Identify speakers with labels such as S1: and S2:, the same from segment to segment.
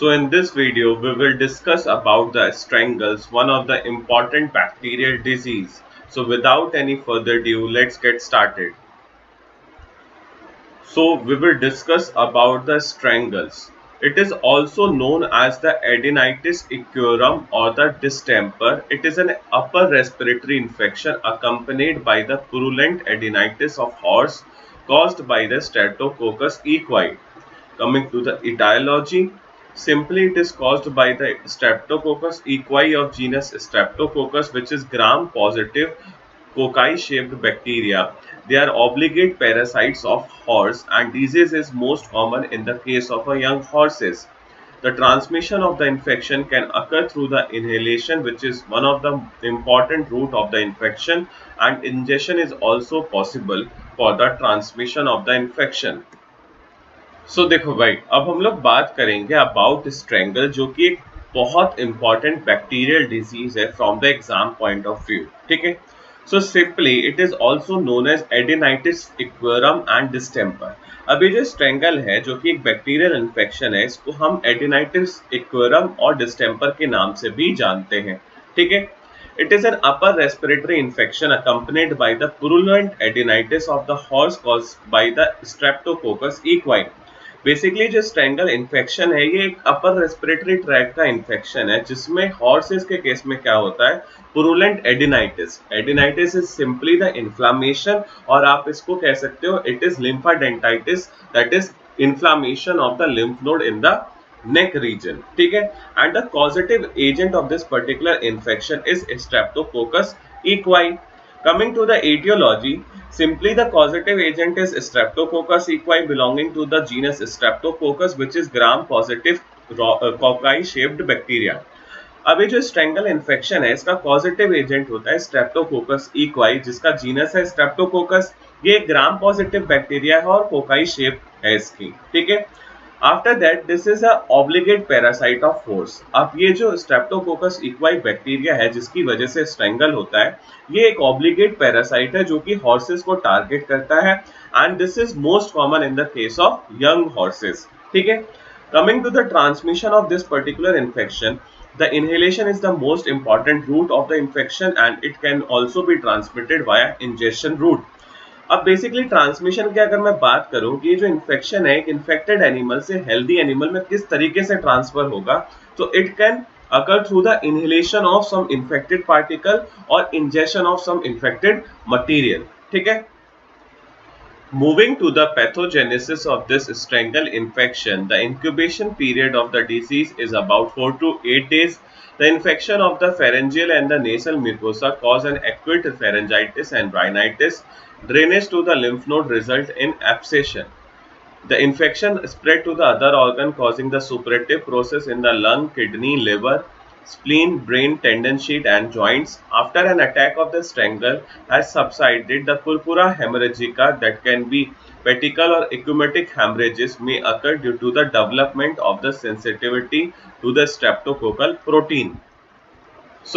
S1: So in this video, we will discuss about the strangles, one of the important bacterial disease. So without any further ado, let's get started. So we will discuss about the strangles. It is also known as the adenitis equiorum or the distemper. It is an upper respiratory infection accompanied by the purulent adenitis of horse caused by the Streptococcus equi. Coming to the etiology, simply it is caused by the Streptococcus equi of genus Streptococcus, which is gram-positive cocci-shaped bacteria. They are obligate parasites of horse, and disease is most common in the case of young horses. The transmission of the infection can occur through the inhalation, which is one of the important route of the infection, and ingestion is also possible for the transmission of the infection. देखो भाई, अब हम लोग बात करेंगे about strangle, जो कि एक बहुत इंपॉर्टेंट बैक्टीरियल डिजीज है from the exam point of view. ठीक है. Simply it is also known as adenitis equorum and distemper. अब ये जो स्ट्रेंगल है, जो कि एक बैक्टीरियल इन्फेक्शन है, इसको हम एडिनाइटिस इक्वेरम और डिस्टेम्पर के नाम से भी जानते हैं. ठीक है. It is an upper respiratory infection accompanied by the purulent adenitis of the horse caused by the Streptococcus equi. Basically जो स्ट्रेंगल इन्फेक्शन है, ये एक अपर रेस्पिरेटरी ट्रैक का इन्फेक्शन है, जिसमें हॉर्सेस के केस में क्या होता है, purulent adenitis. Adenitis is simply the inflammation, और आप इसको कह सकते हो it is lymphadenitis, that is inflammation of the lymph node in the neck region. ठीक है. And the causative agent of this particular infection is Streptococcus equi. Coming to the etiology, simply the causative agent is Streptococcus equi belonging to the genus Streptococcus, which is gram-positive cocci-shaped bacteria. अब ये जो strangle infection है, इसका positive agent होता है Streptococcus इक्वाई, जिसका genus है Streptococcus. ये ग्राम पॉजिटिव बैक्टीरिया है और कोकाई शेप है इसकी. ठीक है. After that this is a obligate parasite of horse. अब ये जो स्ट्रेप्टोकोकस इक्वाई बैक्टीरिया है, जिसकी वजह से स्ट्रेंगल होता है, ये एक ऑब्लिगेट पैरासाइट है जो कि हॉर्सेस को टारगेट करता है, and this is most common in the case of young horses. ठीक है. Coming to the transmission of this particular infection, the inhalation is the most important route of the infection and it can also be transmitted via ingestion route. अब basically transmission की अगर मैं बात करूं कि ये जो इन्फेक्शन है, एक इन्फेक्टेड एनिमल से हेल्दी एनिमल में किस तरीके से ट्रांसफर होगा, तो it can occur through the inhalation of some infected particle और injection of some infected material. ठीक है. Moving to the pathogenesis of this strangle infection, the incubation period of the disease is about 4 to 8 days. The infection of the pharyngeal and the nasal mucosa cause an acute pharyngitis and rhinitis. Drainage to the lymph node result in abscession. The infection spread to the other organ, causing the suppurative process in the lung, kidney, liver, spleen, brain, tendon sheet and joints. After an attack of the strangle has subsided, the purpura hemorrhagica, that can be petechial or ecchymotic hemorrhages, may occur due to the development of the sensitivity to the streptococcal protein.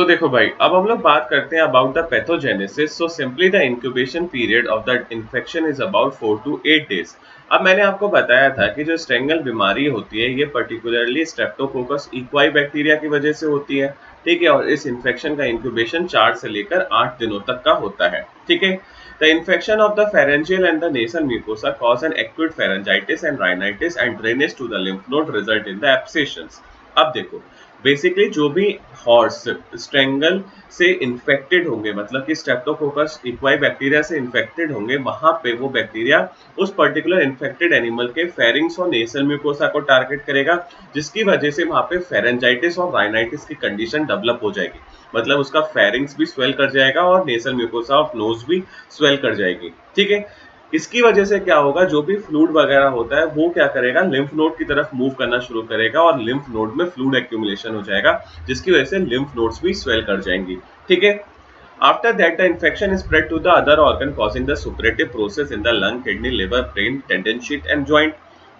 S1: देखो भाई, अब हम लोग बात करते हैं about the pathogenesis. Simply the incubation period of the infection is about 4 to 8 days. अब मैंने आपको बताया था कि जो स्ट्रेंगल बीमारी होती है, ये पर्टिकुलरली स्ट्रेप्टोकोकस इक्वाई बैक्टीरिया की वजह से होती है. ठीक है. और इस इन्फेक्शन का इंक्यूबेशन 4 से लेकर 8 दिनों तक का होता है. ठीक है. The infection of the pharyngeal and the nasal mucosa cause an acute pharyngitis and rhinitis and drainage to the lymph node result in the abscessions. अब देखो, बेसिकली जो भी हॉर्स स्ट्रेंगल से इन्फेक्टेड होंगे, मतलब कि स्ट्रेप्टोकोकस इक्वाई बैक्टीरिया से infected होंगे, वहां पे वो बैक्टीरिया उस पर्टिकुलर इन्फेक्टेड एनिमल के फेरिंग्स और नेसल म्यूकोसा को टारगेट करेगा, जिसकी वजह से वहां पे फेरेंजाइटिस और राइनाइटिस की कंडीशन डेवलप हो जाएगी. मतलब उसका फेरिंग्स भी स्वेल कर जाएगा और नेसल म्यूकोसा ऑफ नोज भी स्वेल कर जाएगी. ठीक है. इसकी वजह से क्या होगा, जो भी फ्लूइड वगैरह होता है वो क्या करेगा, लिम्फ नोड की तरफ मूव करना शुरू करेगा और लिम्फ नोड में फ्लूइड एक्यूमुलेशन हो जाएगा, जिसकी वजह से लिम्फ नोड्स भी स्वेल कर जाएंगी. ठीक है. After that the infection is spread to the other organ, causing the suppurative process in the lung, kidney, liver, brain, tendon sheath and joint.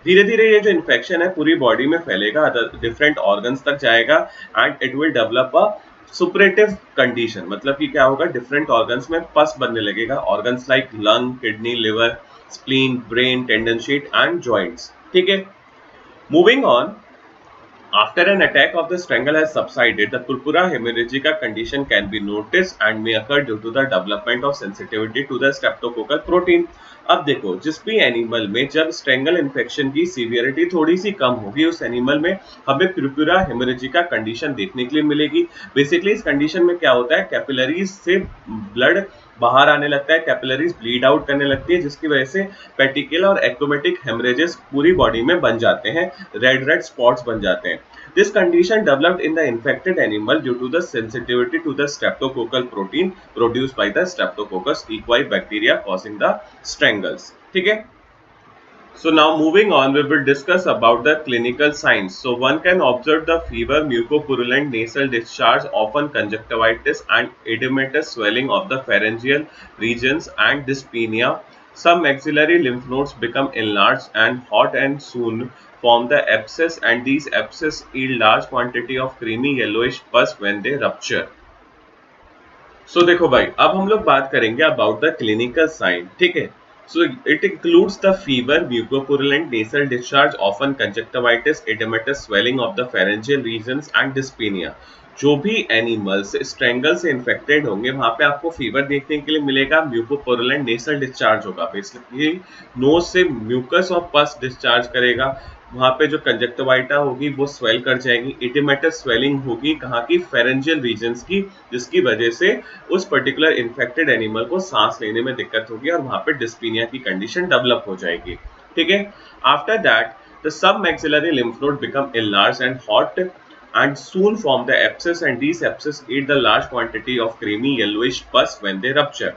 S1: धीरे धीरे ये जो इन्फेक्शन है पूरी बॉडी में फैलेगा, डिफरेंट ऑर्गन्स तक जाएगा and it will develop a superlative condition. मतलब कि क्या होगा, डिफरेंट ऑर्गन्स में पस बनने लगेगा. Organs like lung, kidney, liver, spleen, brain, tendon sheath and joints. ठीक है. Moving on, After an attack of the strangle has subsided, the purpura hemorrhagica condition can be noticed and may occur due to the development of sensitivity to the streptococcal protein. अब देखो, जिस भी animal में जब strangle infection की severity थोड़ी सी कम होगी, उस एनिमल में हमें पुरपुरा हेमोरेजिका कंडीशन देखने के लिए मिलेगी। बेसिकली इस कंडीशन में क्या होता है, कैपिलरीज से ब्लड बाहर आने लगता है, कैपिलरीज ब्लीड आउट करने लगती है, जिसकी वजह से पेटिकल और एक्रोमेटिक हेमरेजेस पूरी बॉडी में बन जाते हैं, रेड रेड स्पॉट्स बन जाते हैं। This condition developed in the infected animal due to the sensitivity to the streptococcal protein produced by the Streptococcus equi bacteria causing the strangles. ठीक है। So now moving on, we will discuss about the clinical signs. So one can observe the fever, mucopurulent nasal discharge, often conjunctivitis and edematous swelling of the pharyngeal regions and dyspnea. Some maxillary lymph nodes become enlarged and hot and soon form the abscess, and these abscess yield large quantity of creamy yellowish pus when they rupture. So देखो भाई, अब हम लोग बात करेंगे about the clinical sign. ठीक है। So it includes the fever, mucopurulent nasal discharge, often conjunctivitis, edematous swelling of the pharyngeal regions and dyspnea. जो भी एनिमल्स स्ट्रेंगल से इन्फेक्टेड होंगे वहां पे आपको फीवर देखने के लिए मिलेगा, म्यूकोपुरुलेंट नेसल डिस्चार्ज होगा, बेसिकली नोज से म्यूकस और पस डिस्चार्ज करेगा, वहां पे जो कंजक्टिवाइटा होगी वो स्वेल कर जाएगी, इडिमेटस स्वेलिंग होगी कहाँ की, फेरेंजियल रीजन्स की, जिसकी वजह से उस पर्टिकुलर इन्फेक्टेड एनिमल को सांस लेने में दिक्कत होगी और वहां पे डिस्पीनिया की कंडीशन डेवलप हो जाएगी। ठीक है। After that the sub maxillary lymph node become enlarged and hot and soon form the abscess, and these abscess eat the large quantity of creamy yellowish pus when they rupture.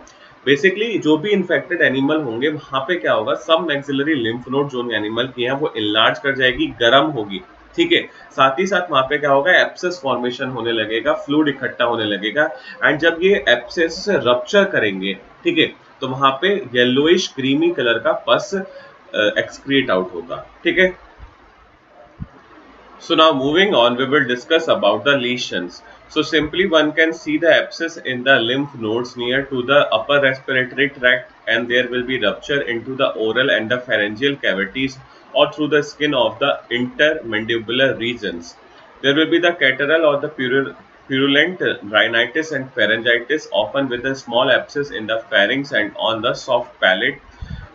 S1: Basically जो भी infected animal होंगे वहां पे क्या होगा, सब maxillary lymph node जो animal की हैं वो इनलार्ज कर जाएगी, गर्म होगी। ठीक है। साथ ही साथ वहां पे क्या होगा, एब्सेस फॉर्मेशन होने लगेगा, फ्लूइड इकट्ठा होने लगेगा, एंड जब ये एब्सेस से रप्चर करेंगे, ठीक है, तो वहां पे येलोइश क्रीमी कलर का पस एक्सक्रीट आउट होगा। ठीक है। So now moving on, we will discuss about the lesions. So simply one can see the abscess in the lymph nodes near to the upper respiratory tract, and there will be rupture into the oral and the pharyngeal cavities or through the skin of the intermandibular regions. There will be the catarrhal or the purulent rhinitis and pharyngitis, often with a small abscess in the pharynx and on the soft palate.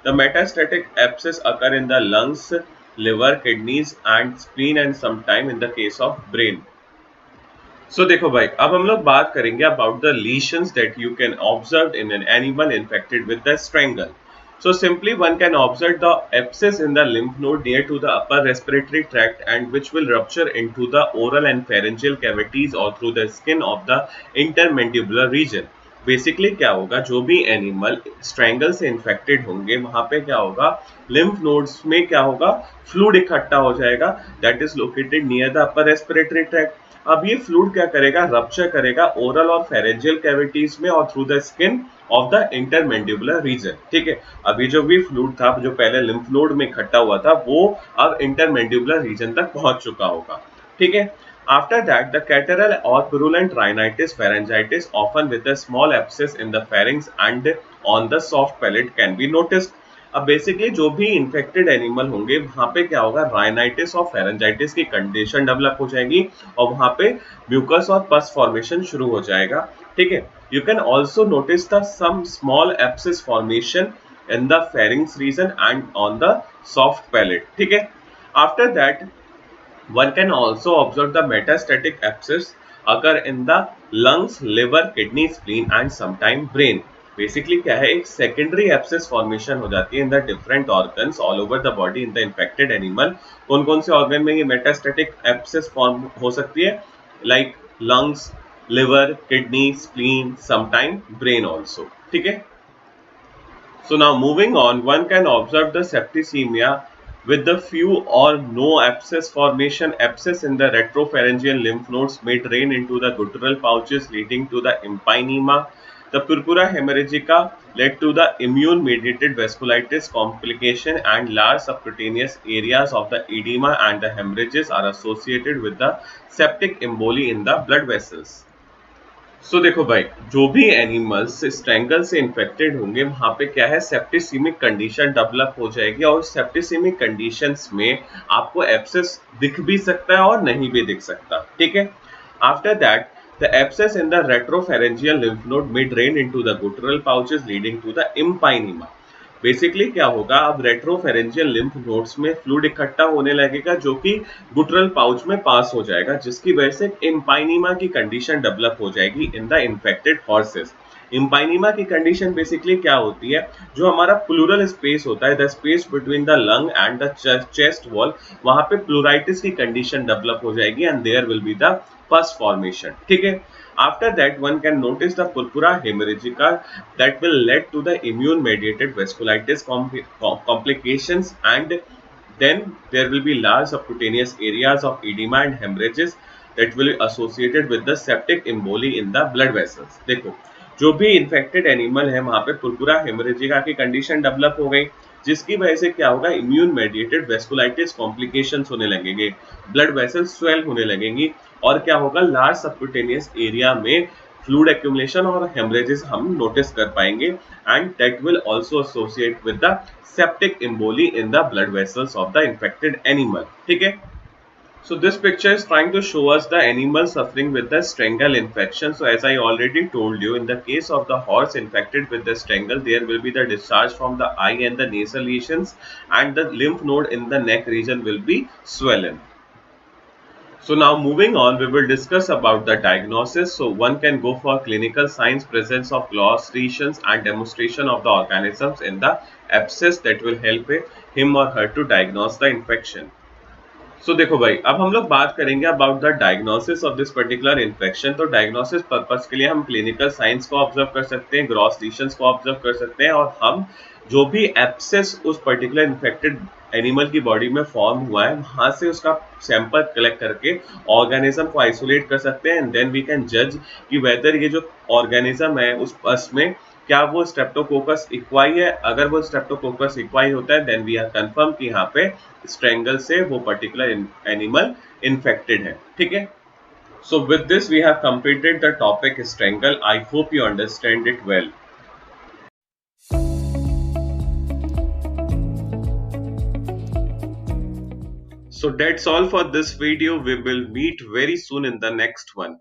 S1: The metastatic abscess occur in the lungs, liver, kidneys and spleen, and sometime in the case of brain. So देखो भाई, अब हम लोग बात करेंगे about the lesions that you can observe in an animal infected with the strangle. So simply one can observe the abscess in the lymph node near to the upper respiratory tract, and which will rupture into the oral and pharyngeal cavities or through the skin of the intermandibular region. Basically क्या होगा, जो भी animal strangle से infected होंगे वहां पे क्या होगा, लिम्फ नोड्स में क्या होगा, फ्लूइड इकट्ठा हो जाएगा, that is located near the upper respiratory tract. अब ये फ्लूइड क्या करेगा, रप्चर करेगा ओरल और फेरेंजियल कैविटीज में और through the skin of the intermandibular region. ठीक है। अभी जो भी फ्लूइड था जो पहले लिम्फ नोड में इकट्ठा हुआ था वो अब इंटरमेंडिबुलर रीजन तक पहुंच चुका होगा। ठीक है। After that, the catarrhal or purulent rhinitis, pharyngitis, often with a small abscess in the pharynx and on the soft palate, can be noticed. अब बेसिकली जो भी इन्फेक्टेड एनिमल होंगे वहां पे क्या होगा, राइनाइटिस और फेरेंजाइटिस की कंडीशन डेवलप हो जाएगी और वहां पे म्यूकस और पस फॉर्मेशन शुरू हो जाएगा। ठीक है। You can also notice the some small abscess formation in the pharynx region and on the soft palate. ठीक है। After that one can also observe the metastatic abscess occur in the lungs, liver, kidney, spleen and sometime brain. Basically क्या है, एक secondary abscess formation हो जाती है in the different organs all over the body in the infected animal. कौन कौन से organ में ये मेटास्टेटिक एब्सेस फॉर्म हो सकती है, like lungs, liver, kidney, spleen, sometime brain also. ठीक है। So now moving on, one can observe the septicaemia with the few or no abscess formation. Abscess in the retropharyngeal lymph nodes may drain into the guttural pouches leading to the empyema. The purpura hemorrhagica led to the immune mediated vasculitis complication, and large subcutaneous areas of the edema and the hemorrhages are associated with the septic emboli in the blood vessels. सो देखो भाई, जो भी animals strangle से infected होंगे वहां पे क्या है, सेप्टिसिमिक कंडीशन डेवलप हो जाएगी और सेप्टिसिमिक कंडीशंस में आपको एब्सेस दिख भी सकता है और नहीं भी दिख सकता, ठीक है। After that the abscess in the retropharyngeal lymph node may drain into the guttural pouches leading to the empyema। Basically क्या होगा, अब रेट्रोफेरेंजियल लिम्फ नोड्स में फ्लूइड इकट्ठा होने लगेगा जो कि गुटरल पाउच में पास हो जाएगा, जिसकी वजह से एम्पाइनीमा की कंडीशन डेवलप हो जाएगी इन द इन्फेक्टेड हॉर्सेस। एम्पाइनीमा की कंडीशन बेसिकली क्या होती है, जो हमारा प्लूरल स्पेस होता है, the space between the lung and the chest wall, वहां पे प्लूराइटिस की कंडीशन डेवलप हो जाएगी and there will be the pus formation, ठीक है। After that, one can notice the purpura hemorrhagica that will lead to the immune-mediated vasculitis complications, and then there will be large subcutaneous areas of edema and hemorrhages that will be associated with the septic emboli in the blood vessels। देखो, जो भी infected animal है वहां पे Purpura हेमरेजिका की condition develop हो गई, जिसकी वजह से क्या होगा, इम्यून मेडिएटेड वेस्कुलाइटिस कॉम्प्लिकेशंस होने लगेंगे, ब्लड वेसल्स स्वेल होने लगेंगी और क्या होगा, लार्ज सबक्यूटेनियस एरिया में फ्लूइड एक्यूमुलेशन और हेमरेजेस हम नोटिस कर पाएंगे and that will also associate with the septic emboli in the blood vessels of the infected animal, ठीक है। So this picture is trying to show us the animal suffering with the strangle infection. So as I already told you, in the case of the horse infected with the strangle, there will be the discharge from the eye and the nasal lesions, and the lymph node in the neck region will be swollen. So now moving on, we will discuss about the diagnosis. So one can go for clinical signs, presence of gloss lesions and demonstration of the organisms in the abscess that will help him or her to diagnose the infection. सो देखो भाई, अब हम लोग बात करेंगे about the diagnosis of this particular infection. तो diagnosis purpose के लिए हम क्लिनिकल साइंस को ऑब्जर्व कर सकते हैं, ग्रॉस लीशंस को ऑब्जर्व कर सकते हैं, और हम जो भी एब्सेस उस पर्टिकुलर इन्फेक्टेड एनिमल की बॉडी में फॉर्म हुआ है वहां से उसका सैंपल कलेक्ट करके ऑर्गेनिज्म को आइसोलेट कर सकते हैं एंड देन वी कैन जज कि वेदर ये जो ऑर्गेनिज्म है उस पस में क्या वो स्ट्रेप्टोकोकस इक्वाई है। अगर वो स्ट्रेप्टोकोकस इक्वाई होता है देन वी आर कंफर्म कि यहाँ पे स्ट्रेंगल से वो पर्टिकुलर एनिमल इन्फेक्टेड है, ठीक है। So with this we have completed the topic strangles. I hope you understand it well. So that's all for this video. We will meet very soon in the next one.